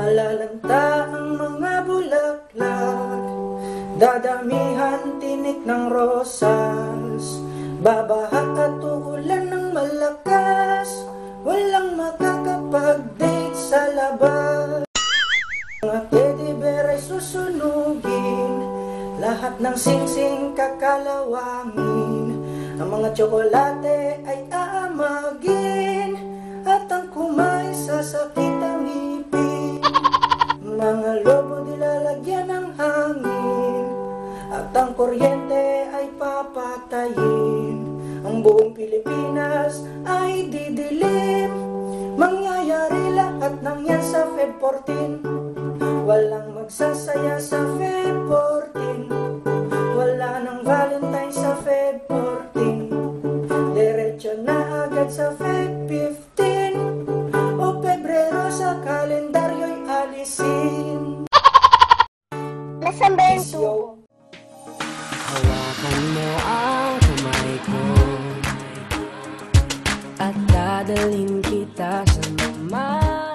Malalanta ang mga bulaklak, dadamihan tinik ng rosas, babaha at uulan ng malakas, walang makakapag-date sa labas. Mga teddy bear ay susunugin, lahat ng singsing kakalawangin, ang mga tsokolate ay aamagin, at ang kumain sasakit ang ngipin. Mga lobo dilalagyan ng hangin, at ang kuryente ay papatayin. Ang buong Pilipinas ay didilim, mangyayari lahat ng yan sa Feb 14. Walang magsasaya sa Feb 14, wala nang Valentine sa Feb 14, diretso na agad sa Feb 15, o Pebrero sa kalendaryo'y alisin. Nasaan ba yung tubo? Hawakan mo ang kamay ko at dadalhin kita sa mama.